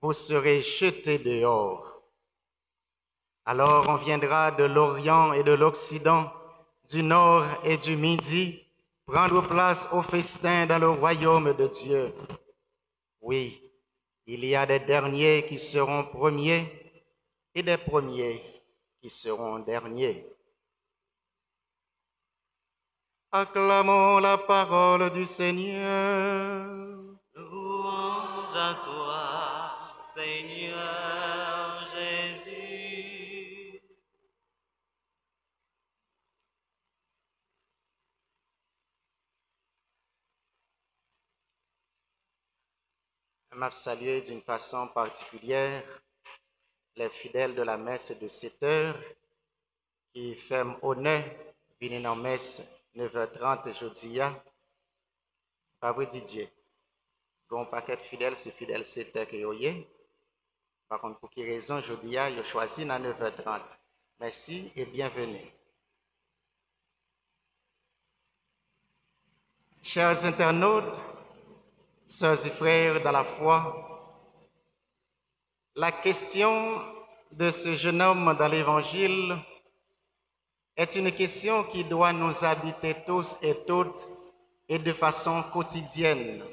vous serez jetés dehors. Alors on viendra de l'Orient et de l'Occident, du Nord et du Midi, prendre place au festin dans le royaume de Dieu. Oui, il y a des derniers qui seront premiers et des premiers qui seront derniers. Acclamons la parole du Seigneur. Louange à toi, Seigneur Jésus. Je m'a salué d'une façon particulière les fidèles de la messe de 7 heures qui font honneur venir en messe 9h30 jeudi. Pas vrai Didier. Bon paquet de fidèles, c'est fidèles 7 heures que vous avez. Par contre, pour quelle raison jeudi, vous avez choisi à 9h30. Merci et bienvenue. Chers internautes, sœurs et frères dans la foi, la question de ce jeune homme dans l'Évangile est une question qui doit nous habiter tous et toutes et de façon quotidienne.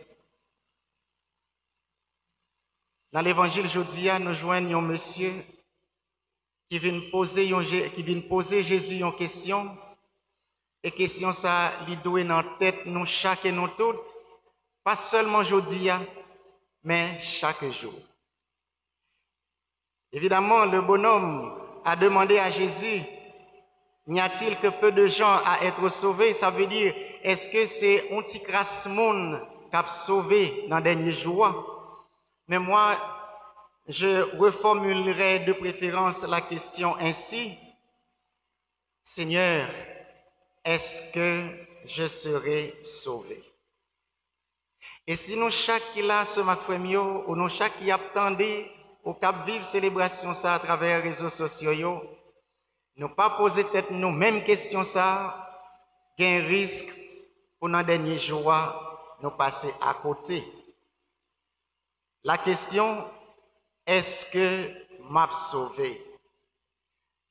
Dans l'Évangile aujourd'hui, nous joignons un monsieur qui vient poser Jésus une question. Et question ça, li doit dans tête nous chaque et nous toutes, pas seulement aujourd'hui, mais chaque jour. Évidemment, le bonhomme a demandé à Jésus, n'y a-t-il que peu de gens à être sauvés? Ça veut dire, est-ce que c'est un petit crasse monde qui a sauvé dans les derniers jours? Mais moi, je reformulerai de préférence la question ainsi. Seigneur, est-ce que je serai sauvé? Et si nous chaque qui l'a ce matin, ou nous chaque qui attendait au cap vivre célébration ça à travers les réseaux sociaux, nous pas poser tête nous même question ça, gain risque pour dans derniers jours nous passer à côté. La question, est-ce que m'a sauvé?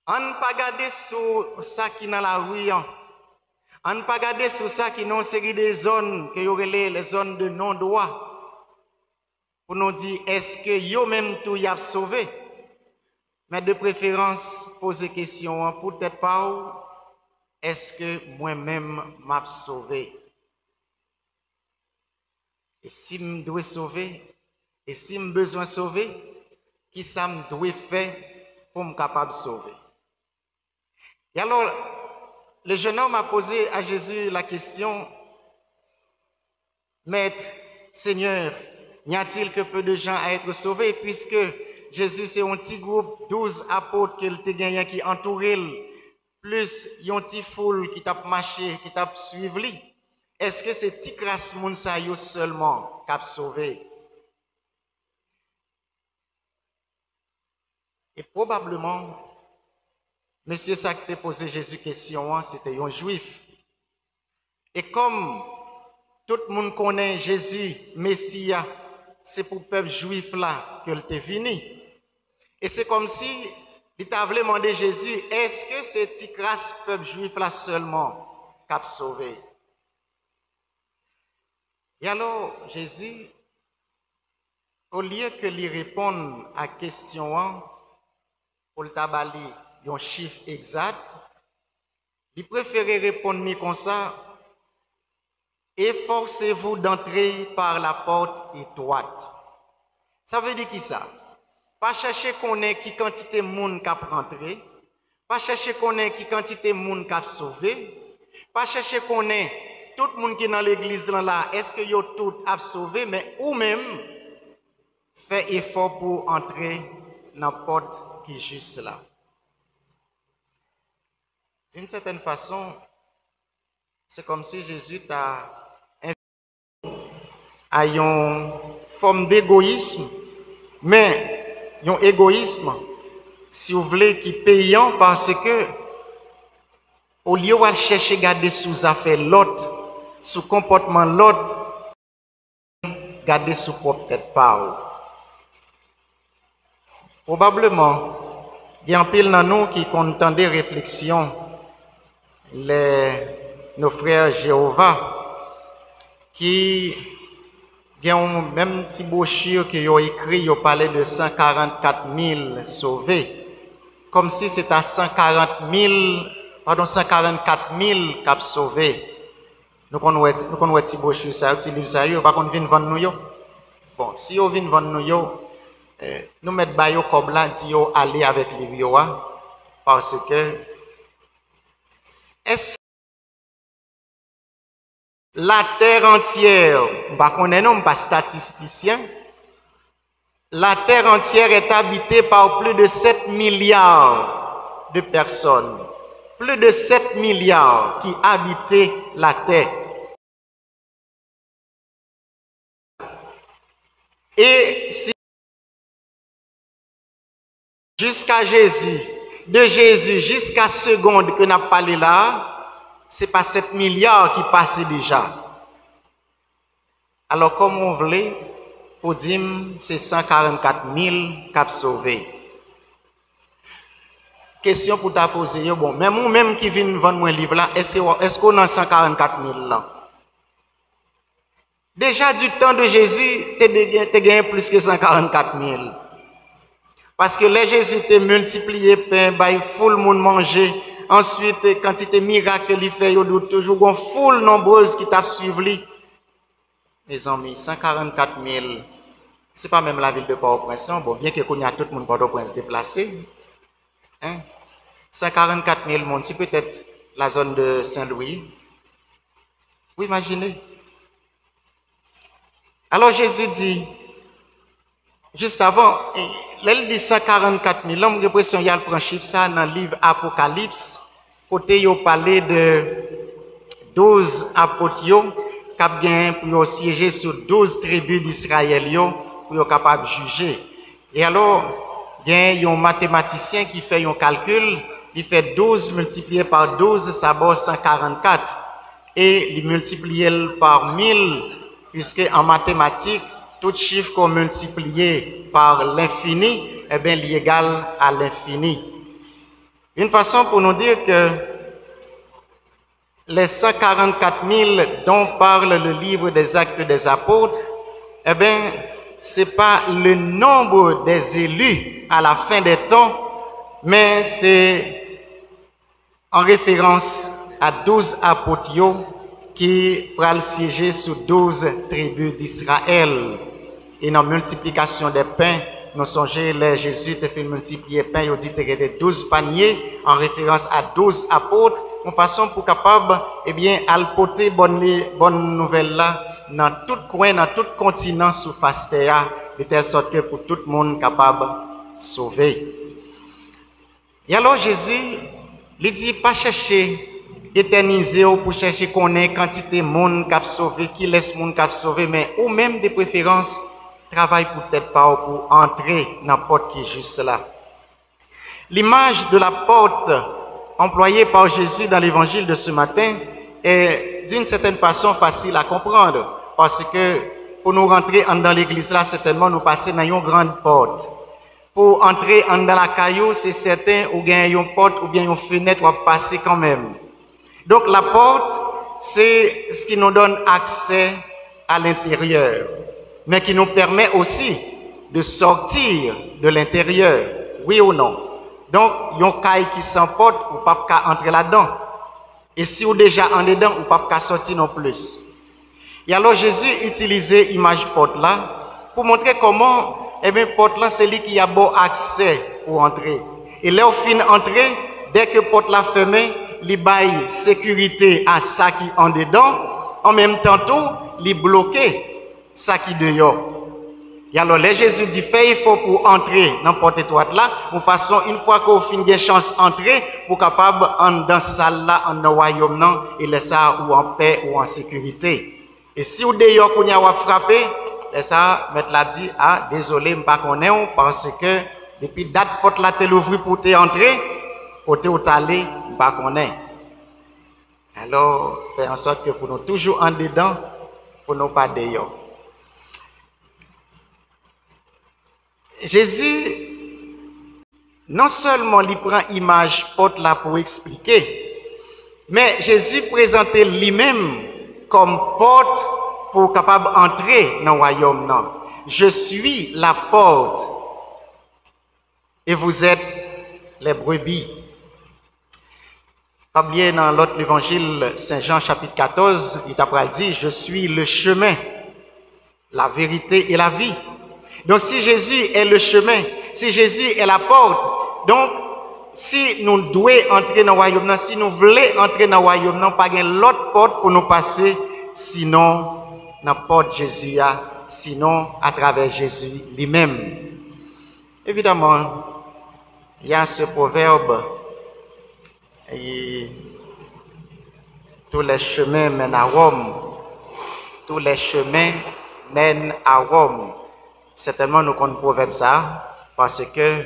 On ne pas garder sur ça qui dans la rue. On ne pas regarder sur ça qui ont une série de zones, que y aurait les zones de non-droit, pour nous dire est-ce que yo même tout y a sauvé? Mais de préférence, poser question pour peut-être pas est-ce que moi-même m'a sauvé? Et si je dois sauver, et si je besoin de sauver, qui ça me doit faire pour me capable de sauver? Et alors, le jeune homme a posé à Jésus la question, Maître, Seigneur, n'y a-t-il que peu de gens à être sauvés, puisque Jésus c'est un petit groupe, 12 apôtres qu'il te gagné qui entouré, plus yon petit foule qui t'a marché, qui t'a suivi. Est-ce que c'est petit crasse moun sa yo seulement qui a sauvé? Et probablement, monsieur ça qui t'a posé Jésus question, c'était un juif. Et comme tout le monde connaît Jésus, Messia, c'est pour le peuple juif là qu'il était venu. Et c'est comme si il t'a demandé Jésus, est-ce que c'est petit grâce peuple juif là seulement qui a sauvé? Et alors Jésus, au lieu que lui réponde à la question pour le tabali un chiffre exact, il préférait répondre comme ça. Efforcez-vous d'entrer par la porte étroite. Ça veut dire qui ça? Pas chercher qu'on ait qui quantité de monde qui a rentré, pas chercher qu'on ait qui quantité de monde qui a sauvé, pas chercher qu'on ait tout le monde qui est dans l'église là, est-ce que yo tout a sauvé, mais ou même fait effort pour entrer dans la porte qui est juste là. D'une certaine façon, c'est comme si Jésus t'a à une forme d'égoïsme, mais un égoïsme, si vous voulez, qui est payant parce que au lieu de chercher à garder sous affaire l'autre, sous comportement l'autre, garder sous propre tête pas. Probablement, il y a un pile dans nous qui content des réflexions, nos frères Jéhovah, qui ont même petit brochure qui ont écrit, ils ont parlé de 144 000 sauvés, comme si c'était à 144 000 qui ont sauvé. Nous connaissons petit brochure, ça, petit livre, ça, pas qu'on vient vendre nous. Bon, si on vient vendre nous, nous mettons bayo comme là, dit aller avec les vieux, parce que est-ce que la terre entière, on n'est pas statisticien, la terre entière est habitée par plus de 7 milliards de personnes. Plus de 7 milliards qui habitaient la terre. Et si jusqu'à Jésus, de Jésus jusqu'à seconde que nous avons parlé là, ce n'est pas 7 milliards qui passaient déjà. Alors, comme on voulait, pour dire, c'est 144 000 qui ont sauvé. Question pour ta poser, bon, mais moi-même qui viens vendre mon livre là, est-ce qu'on a 144 000 là? Déjà du temps de Jésus, tu as gagné plus que 144 000. Parce que là, Jésus t'a multiplié pain, il foule le monde manger. Ensuite, quantité miracle il fait, il y a toujours une foule nombreuse qui t'a suivi. Mes amis, 144 000, ce n'est pas même la ville de Port-au-Prince. Bon, bien que y a tout le monde Port-au-Prince déplacé. Hein? 144 000 monde, c'est peut-être la zone de Saint-Louis. Vous imaginez? Alors Jésus dit, juste avant, il dit 144 000, l'homme l'impression qu'il prend chiffre ça dans le livre Apocalypse, côté il parlait de 12 apôtres qui ont siégé sur 12 tribus d'Israël pour être capable de juger. Et alors, il y a un mathématicien qui fait un calcul, il fait 12 multiplié par 12, ça vaut 144. Et il multiplie par 1000, puisque en mathématiques, tout chiffre qu'on multiplie par l'infini, eh bien, il est égal à l'infini. Une façon pour nous dire que les 144 000 dont parle le livre des Actes des Apôtres, eh bien, ce n'est pas le nombre des élus à la fin des temps, mais c'est en référence à 12 apôtres qui pourraient siéger sur 12 tribus d'Israël. Et dans la multiplication des pains, nous songeons, Jésus a fait multiplier les pains, il dit qu'il y a 12 paniers, en référence à 12 apôtres, de façon pour capable, eh bien, alporter bonne nouvelle là, dans tout coin, dans tout continent sous face terre, de telle sorte que pour tout le monde capable de sauver. Et alors Jésus, il dit pas chercher éterniser ou pour chercher qu'on ait quantité de monde qui a sauvé, qui laisse monde qui a sauvé, mais ou même de préférence, travaille peut-être pas pour entrer dans la porte qui est juste là. L'image de la porte employée par Jésus dans l'évangile de ce matin est d'une certaine façon facile à comprendre. Parce que pour nous rentrer dans l'église là, certainement nous passer dans une grande porte. Pour entrer dans la caillou, c'est certain, ou bien une porte ou bien une fenêtre, on va passer quand même. Donc la porte, c'est ce qui nous donne accès à l'intérieur, mais qui nous permet aussi de sortir de l'intérieur, oui ou non. Donc, il y a une caille qui s'emporte, ou pas qu'à entrer là-dedans. Et si vous déjà en dedans, ou pas qu'à sortir non plus. Et alors, Jésus utilisait l'image porte là, pour montrer comment, eh bien, porte là, c'est lui qui a bon accès pour entrer. Et là, au fin d'entrer, dès que porte là fermée, il baille sécurité à ça qui en dedans, en même temps, il bloque ça qui dehors. Et alors, les Jésus dit, fait, il faut pour entrer dans la porte étroite là, de façon, une fois qu'on finit des chances d'entrer, pour capable, dans la salle là, dans le royaume là, et laisser ça ou en paix ou en sécurité. Et si vous dehors, qu'on y a frappé, laissez ça, mettre la dit, ah, désolé, je ne pas connaître, parce que, depuis date porte là, t'es l'ouvrir pour t'entrer, côté où t'allez, je ne pas connaître. Alors, faire en sorte que pour nous toujours en dedans, pour nous pas dehors. Jésus non seulement il prend image porte là pour expliquer, mais Jésus présentait lui-même comme porte pour capable entrer dans le royaume. Non. Je suis la porte et vous êtes les brebis. Pas oublier dans l'autre évangile, Saint Jean chapitre 14, il t'a dit, je suis le chemin, la vérité et la vie. Donc si Jésus est le chemin, si Jésus est la porte, donc si nous devons entrer dans le royaume, si nous voulons entrer dans le royaume, pas l'autre porte pour nous passer, sinon dans la porte Jésus, sinon à travers Jésus lui-même. Évidemment, il y a ce proverbe, tous les chemins mènent à Rome, tous les chemins mènent à Rome. Certainement, nous connaissons le proverbe ça, parce que,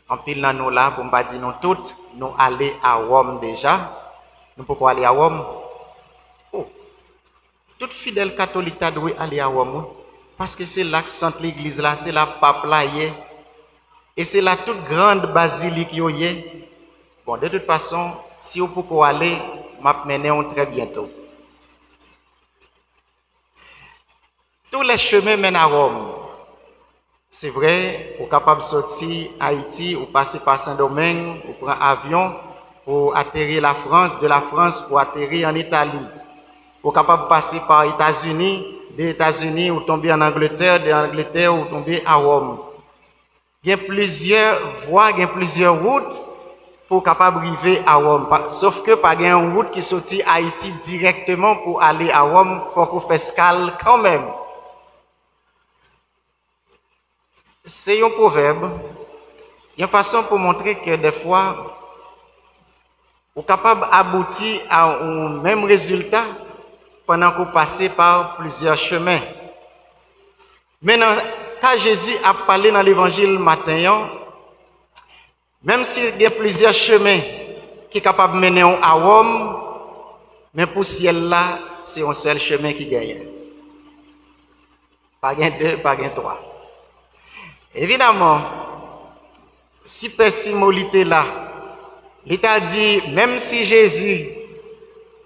en pile dans nous là, pour ne pas dire nous toutes, nous allons à Rome déjà. Nous pouvons aller à Rome. Oh. Tout fidèle catholique doit aller à Rome. Parce que c'est là que sente l'église là, c'est là pape là, et c'est là toute grande basilique yo. Bon, de toute façon, si vous pouvez aller, m'amener très bientôt. Tous les chemins mènent à Rome. C'est vrai, vous êtes capable de sortir Haïti, ou passer par Saint-Domingue, ou prendre avion pour atterrir la France, de la France pour atterrir en Italie. Vous êtes capable de passer par les États-Unis, des États-Unis, ou tomber en Angleterre, de l'Angleterre, ou tomber à Rome. Il y a plusieurs voies, il y a plusieurs routes pour capable arriver à Rome. Sauf que pas une route qui sortit Haïti directement pour aller à Rome, il faut qu'on fasse escale quand même. C'est un proverbe, une façon pour montrer que des fois, vous êtes capable d'aboutir à un même résultat pendant que vous passez par plusieurs chemins. Maintenant, quand Jésus a parlé dans l'évangile matin, même s'il y a plusieurs chemins qui sont capables de mener à Rome, mais pour ciel là, c'est un seul chemin qui gagne. Pas deux, pas trois. Évidemment, si pessimolité là, l'État dit, même si Jésus,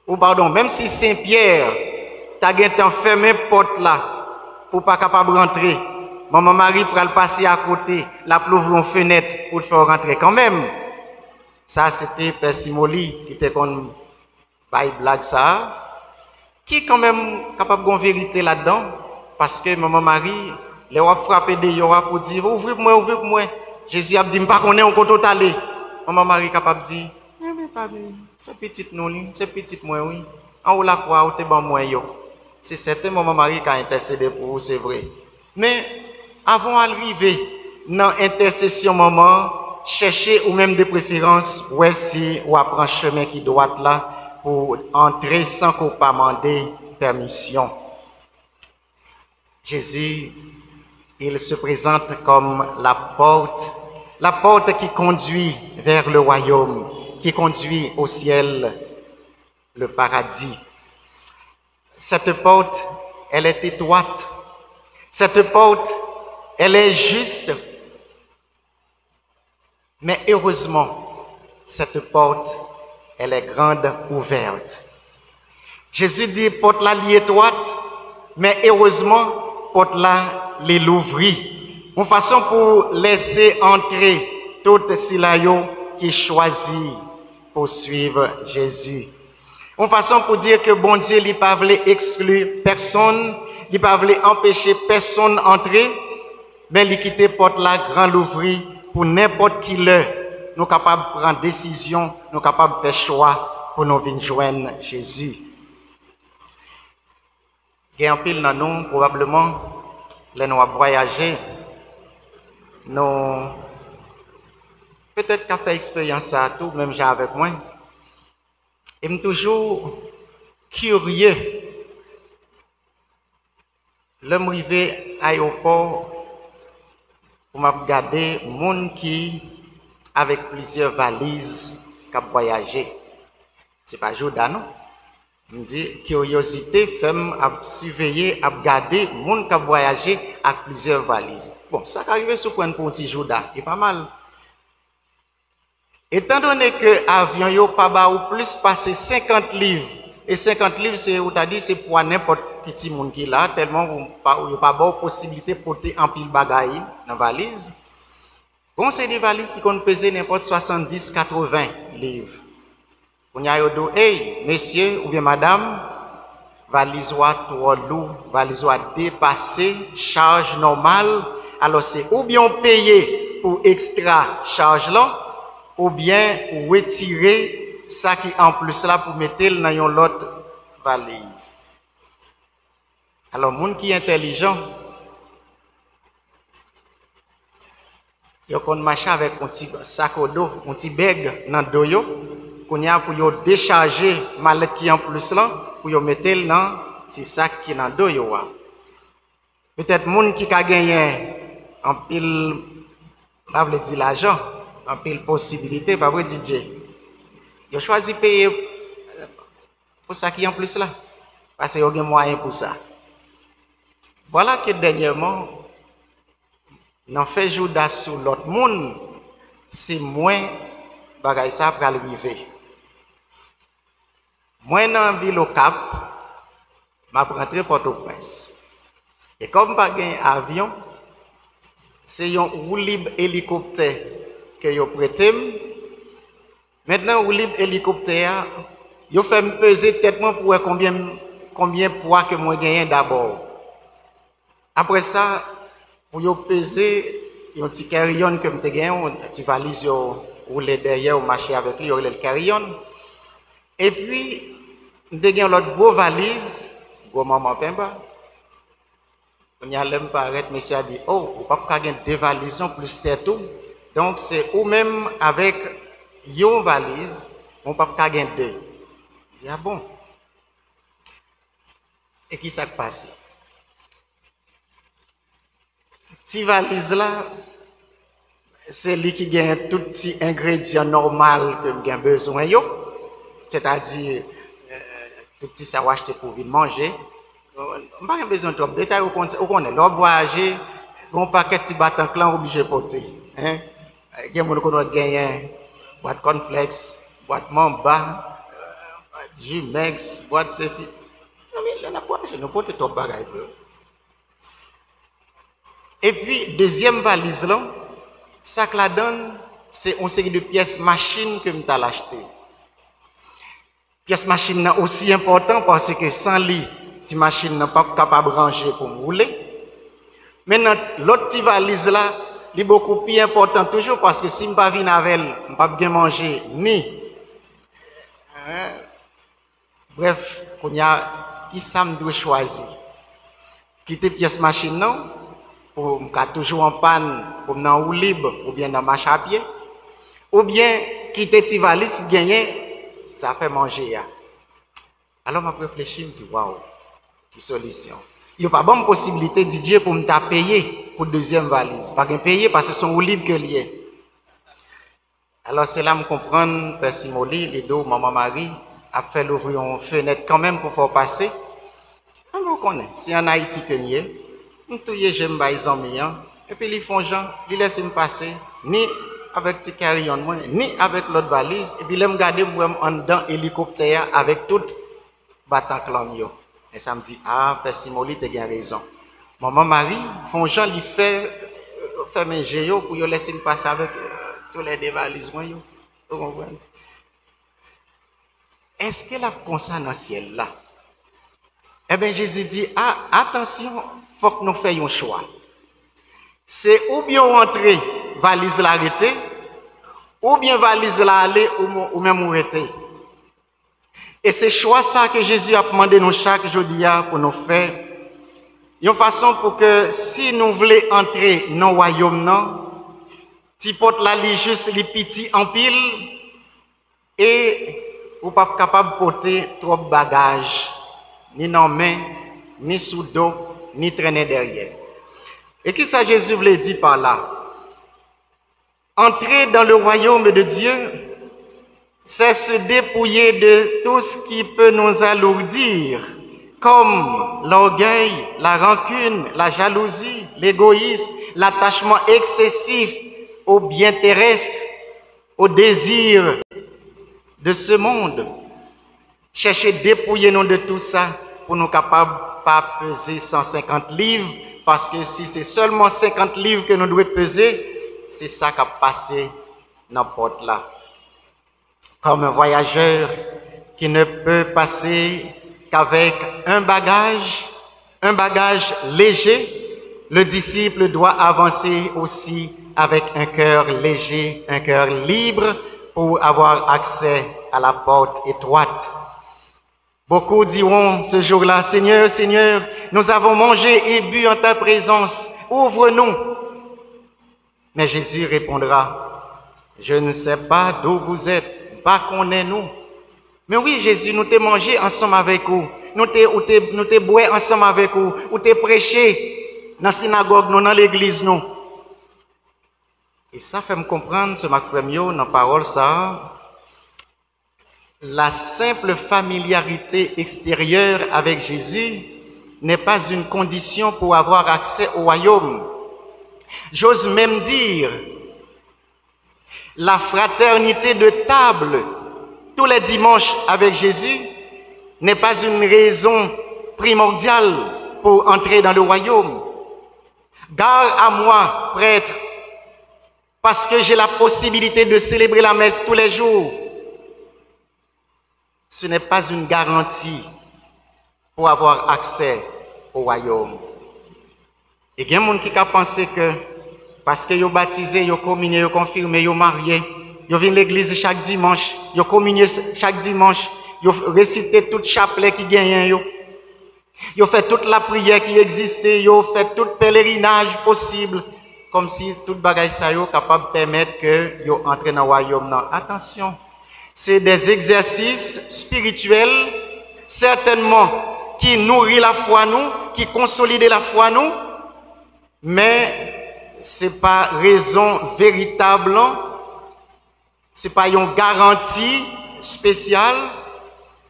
ou pardon, même si Saint-Pierre, t'a fermé porte là, pour pas capable de rentrer, maman Marie pour le passer à côté, la ouvrir une fenêtre pour le faire rentrer quand même. Ça, c'était Persimoli qui était comme blague ça, qui est quand même capable de vérité là-dedans, parce que maman Marie, les a frappé de Yora pour dire, ouvrez-moi, ouvrez-moi. Jésus a dit, pas qu'on est en côté allé. Maman Marie capable de dire, mais pas bien, c'est petite nous, c'est petite moi, oui. En haut la croix, ou t'es bon moi, yo. C'est certain, maman Marie qui a intercédé pour vous, c'est vrai. Mais, avant d'arriver dans l'intercession, maman, cherchez ou même de préférence, ouais, si ou apprend un chemin qui doit être là pour entrer sans qu'on pas demander permission. Jésus, il se présente comme la porte qui conduit vers le royaume, qui conduit au ciel, le paradis. Cette porte, elle est étroite. Cette porte, elle est juste. Mais heureusement, cette porte, elle est grande ouverte. Jésus dit, porte là, elle est étroite, mais heureusement, porte là, elle l'ouvrit. Une façon pour laisser entrer tout silayo qui choisit pour suivre Jésus. Une façon pour dire que bon Dieu, il ne pas exclure personne, il ne pas empêcher personne d'entrer, mais il quitte porte là, grand l'ouvrir pour n'importe qui l'heure. Nous sommes capables de prendre décision, nous sommes capables de faire choix pour nous venir joindre Jésus. Il y a un pile dans nous, probablement, là nous avons voyagé, nous peut-être qu'à faire expérience à tout, même j'ai avec moi. Et je suis toujours curieux. Le m'arrivé à l'aéroport pour me regarder les gens qui avec plusieurs valises qui ont voyagé. Ce n'est pas Judas, non? Je me dis, curiosité fait à surveiller, à regarder les gens qui ont voyagé avec plusieurs valises. Bon, ça arrive sur point pour un petit Judas, c'est pas mal. Étant donné que l'avion yo pas ba ou plus passer 50 livres, et 50 livres, c'est, ou t'as dit, c'est pour n'importe qui petit monde qui là, tellement ou pas bonne possibilité de porter en pile bagaille dans la valise. Bon, c'est des valises qui ont pesé n'importe 70, 80 livres. On y a dit, hey, monsieur ou bien madame, valise ou trop lourd, valise ou dépassé, charge normale, alors c'est ou bien payer pour extra charge là, ou bien retirer ça qui en plus là pour mettre dans une autre valise. Alors, les gens qui sont intelligents, ils ont marché avec un petit sac au dos, un petit bag dans le dos, pour décharger mallette qui en plus là, pour mettre dans un petit sac qui est dans le dos. Peut-être les gens qui ont gagné en pile, pas veut dire l'argent, en pile possibilité, pas vrai DJ. Ils ont choisi de payer pour ça qui est en plus là, parce qu'ils ont des moyens pour ça. Voilà que dernièrement, dans fait jour d'assaut l'autre monde, c'est moins bagay ça pour arriver. Moi dans la ville au Cap, je suis rentré Port-au-Prince. Et comme pas un avion, c'est un roue libre hélicoptère que yo prêté. Maintenant roue libre hélicoptère, yo fait me peser tête moi pour voir combien poids que moi gagne d'abord. Après ça, pour yo peser un petit carillon que me gagné, un petit valise yo rouler derrière au marché avec lui, le carillon. Et puis me gagné l'autre gros valise, gros maman pemba. On y a l'aime paraître, monsieur a dit, oh, on peut pas gagner deux valises plus tête. Donc c'est ou même avec une valise, on peut pas gagner deux. Je dis, ah bon. Et qui s'est passé? Cette valise là, c'est lui qui gagne tout petit ingrédient normal que j'ai besoin. C'est-à-dire, tout petit ça acheter pour venir manger. On n'a pas besoin de trop de détails. On connaît l'homme voyager, on paquet de bâtons clan obligé de porter. Il y a des gens qui ont gagné boîte cornflakes, boîte mamba, Jumex, boîte ceci. Non, mais là, je ne porte trop de bagages. Et puis, deuxième valise là, ça que la donne, c'est une série de pièces machines que je vais acheter. Pièces machines aussi important parce que sans lui, si machine n'est pas capable de ranger pour me rouler. Maintenant, l'autre petite valise là, il est beaucoup plus important toujours parce que si je ne pas venir avec elle, je ne peux pas bien manger ni. Bref, qui ça me doit choisir? Quitter pièce machine non, pour me toujours en panne, pour me dans libre ou bien dans marche à pied, ou bien quitter petite valise gagner, ça fait manger. Alors je réfléchis, je me dis waouh. Solution. Il n'y a pas de bonne possibilité de Dieu pour me payer pour deuxième valise. Pas de payer parce que c'est son livre que lié. Alors c'est là que je comprends, Père Simoli, les deux, Maman Marie, a fait l'ouvrir une fenêtre quand même pour faire passer. Alors on connaît, si en Haïti que n'y est, on touille j'aime les amis, et puis ils font gens, ils laissent me passer, ni avec petit carillon, ni avec l'autre valise, et puis ils me gardent en dedans hélicoptère avec tout battant clan. Et ça me dit, ah, Père Simoli, tu as raison. Maman Marie, font gens li fait mes géos pour laisser me passer avec tous les dévalises. Vous comprenez? Est-ce que la conscience dans le ciel là? Eh bien, Jésus dit, ah, attention, il faut que nous fassions un choix. C'est ou bien rentrer, valise l'arrêter, ou bien valise la aller, ou même arrêter. Et c'est choix ça que Jésus a demandé nous chaque jour pour nous faire. Une façon pour que si nous voulons entrer dans le royaume, tu portes la li juste les petits en pile et ou pas capable de porter trop de bagages, ni dans main, ni sous dos, ni traîner derrière. Et qui ça Jésus voulait dire par là? Entrer dans le royaume de Dieu, c'est se dépouiller de tout ce qui peut nous alourdir, comme l'orgueil, la rancune, la jalousie, l'égoïsme, l'attachement excessif aux biens terrestres. au désir de ce monde. Chercher à dépouiller nous de tout ça pour nous capables de pas peser 150 livres, parce que si c'est seulement 50 livres que nous devons peser, c'est ça qui a passé dans la porte là. Comme un voyageur qui ne peut passer qu'avec un bagage léger, le disciple doit avancer aussi avec un cœur léger, un cœur libre pour avoir accès à la porte étroite. Beaucoup diront ce jour-là, Seigneur, Seigneur, nous avons mangé et bu en ta présence, ouvre-nous. Mais Jésus répondra, je ne sais pas d'où vous êtes, pas qu'on est nous. Mais oui, Jésus, nous t'ai mangé ensemble avec vous, nous t'ai boire ensemble avec vous, ou t'ai prêché dans la synagogue, nous, dans l'église, nous. Et ça fait me comprendre, ce frère dans la parole, ça, la simple familiarité extérieure avec Jésus n'est pas une condition pour avoir accès au royaume. J'ose même dire, la fraternité de table tous les dimanches avec Jésus n'est pas une raison primordiale pour entrer dans le royaume. Gare à moi, prêtre, parce que j'ai la possibilité de célébrer la messe tous les jours. Ce n'est pas une garantie pour avoir accès au royaume. Et il y a des gens qui pensent que parce que vous baptisé, vous communiez, vous confirmé, vous marié, vous venez à l'église chaque dimanche, vous communiez chaque dimanche, vous récitez tout chapelet qui gagne, vous faites toute la prière qui existait, vous faites tout pèlerinage possible, comme si toute bagaille ça est capable de permettre que vous entrez dans le royaume. Non, attention. C'est des exercices spirituels, certainement, qui nourrissent la foi nous, qui consolident la foi nous, mais ce n'est pas raison véritable, ce n'est pas une garantie spéciale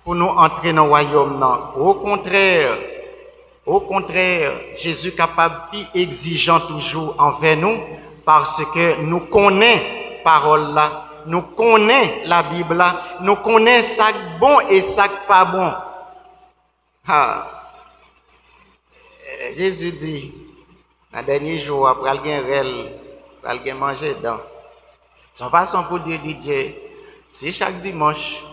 pour nous entrer dans le royaume. Non. Au contraire, Jésus est capable, plus exigeant toujours envers nous, parce que nous connaissons la parole là. Nous connaissons la Bible, nous connaissons ça bon et ça pas bon. Jésus dit, dans le dernier jour, après il manger dedans. Son façon pour dire, DJ, si chaque dimanche,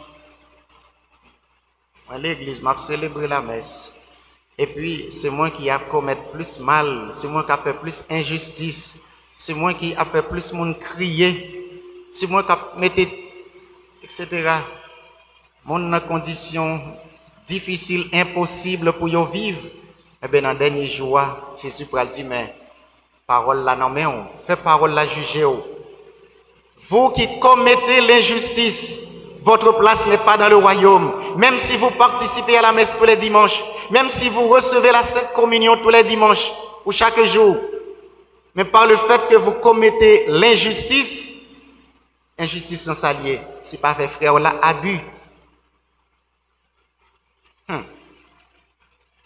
à l'église, je célèbre la messe, et puis c'est moi qui a commis plus mal, c'est moi qui a fait plus injustice, c'est moi qui a fait plus monde crier. Si moi qui mettais, etc., mon condition difficile, impossible pour y vivre, eh bien, dans le dernier jour, Jésus pourra dire, mais parole là, non, mais on fait parole là, jugez. Vous qui commettez l'injustice, votre place n'est pas dans le royaume. Même si vous participez à la messe tous les dimanches, même si vous recevez la Sainte Communion tous les dimanches ou chaque jour, mais par le fait que vous commettez l'injustice, injustice sans s'allier, c'est pas fait frère là, abus.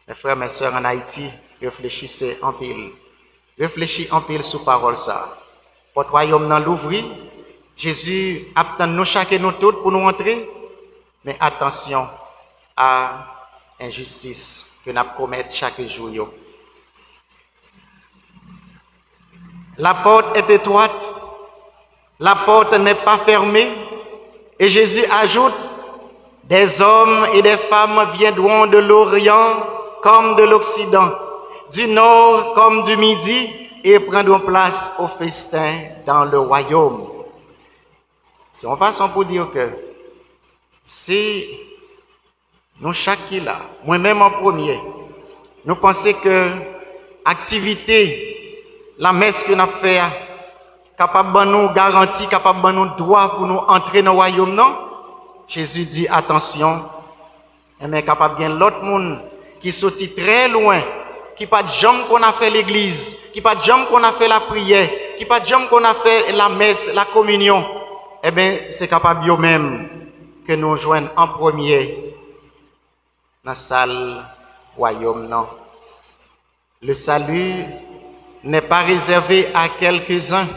Mes frères, mes sœurs en Haïti, réfléchissez en pile. Réfléchissez en pile sous parole ça. Votre royaume dans l'ouvrir, Jésus attend nous chacun nous tous pour nous entrer. Mais attention à injustice que nous commettons chaque jour. La porte est étroite. La porte n'est pas fermée. Et Jésus ajoute, des hommes et des femmes viendront de l'Orient comme de l'Occident, du Nord comme du Midi, et prendront place au festin dans le royaume. C'est une façon pour dire que si nous chaque là, moi-même en premier, nous pensons que l'activité, la messe que nous avons fait, capable de nous garantir, capable de nous droit pour nous entrer dans le royaume, non? Jésus dit attention, mais capable de l'autre monde qui sortit très loin, qui pas de jambe qu'on a fait l'église, qui pas de jambe qu'on a fait la prière, qui pas de jambe qu'on a fait la messe, la communion, eh bien, c'est capable eux-mêmes que nous joignent en premier dans la salle royaume, non? Le salut n'est pas réservé à quelques-uns.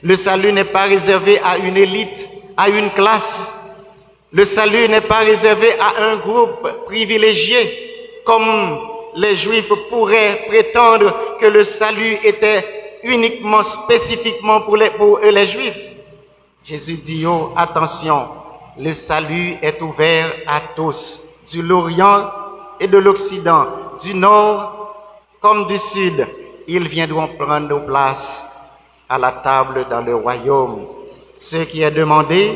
Le salut n'est pas réservé à une élite, à une classe. Le salut n'est pas réservé à un groupe privilégié, comme les Juifs pourraient prétendre que le salut était uniquement, spécifiquement pour les Juifs. Jésus dit, oh, attention, le salut est ouvert à tous, du l'Orient et de l'Occident, du Nord comme du Sud. Ils viendront prendre place à la table dans le royaume. Ce qui est demandé,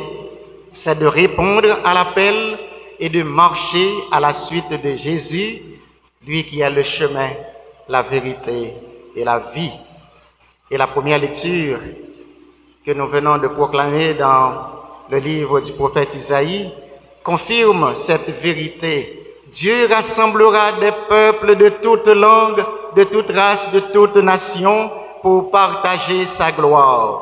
c'est de répondre à l'appel et de marcher à la suite de Jésus, lui qui est le chemin, la vérité et la vie. Et la première lecture que nous venons de proclamer dans le livre du prophète Isaïe confirme cette vérité. Dieu rassemblera des peuples de toutes langues, de toutes races, de toutes nations pour partager sa gloire.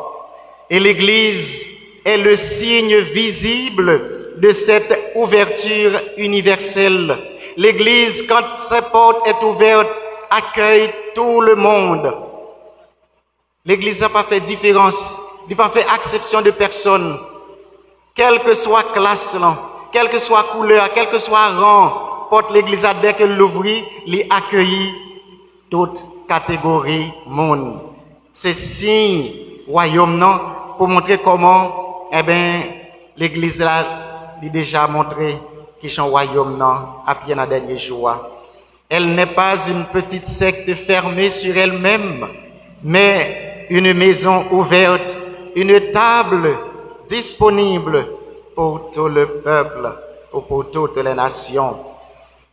Et l'Église est le signe visible de cette ouverture universelle. L'Église, quand ses portes sont ouvertes, accueille tout le monde. L'Église n'a pas fait différence, n'a pas fait exception de personne. Quelle que soit classe, quelle que soit couleur, quel que soit rang, porte l'Église dès qu'elle l'ouvrit, l'y accueillit toute catégorie monde. C'est signe royaume non pour montrer comment l'Église là a déjà montré qui est un royaume non à pied dans les derniers jours. Elle n'est pas une petite secte fermée sur elle-même, mais une maison ouverte, une table disponible pour tout le peuple ou pour toutes les nations.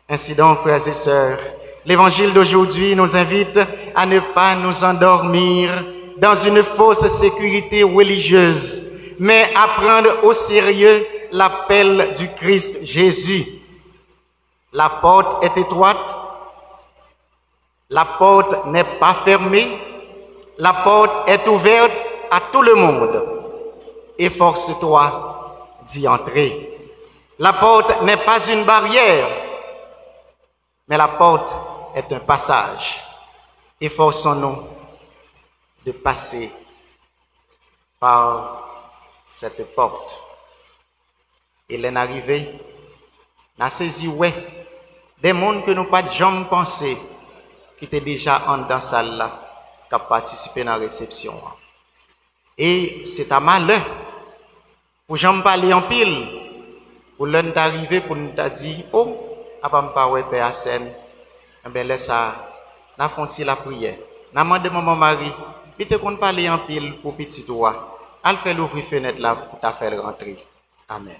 Ainsi donc, frères et sœurs, l'évangile d'aujourd'hui nous invite à ne pas nous endormir dans une fausse sécurité religieuse, mais à prendre au sérieux l'appel du Christ Jésus. La porte est étroite, la porte n'est pas fermée, la porte est ouverte à tout le monde. Efforce-toi d'y entrer. La porte n'est pas une barrière, mais la porte est un passage. Efforçons-nous de passer par cette porte. Et l'en arrivé, on a saisi des mondes que nous pas jamais pensé qui étaient déjà en dans salle là, qui ont participé à la réception. Et c'est un malheur pour jamais parler en pile, pour l'un d'arriver pour nous dire, oh, après me parler Père Hassan, eh bien laisse ça, n'a font-il la prière. N'a demandé maman Marie, il te compte parler en pile pour petit toi. Elle fait l'ouvrir fenêtre là pour ta faire rentrer. Amen.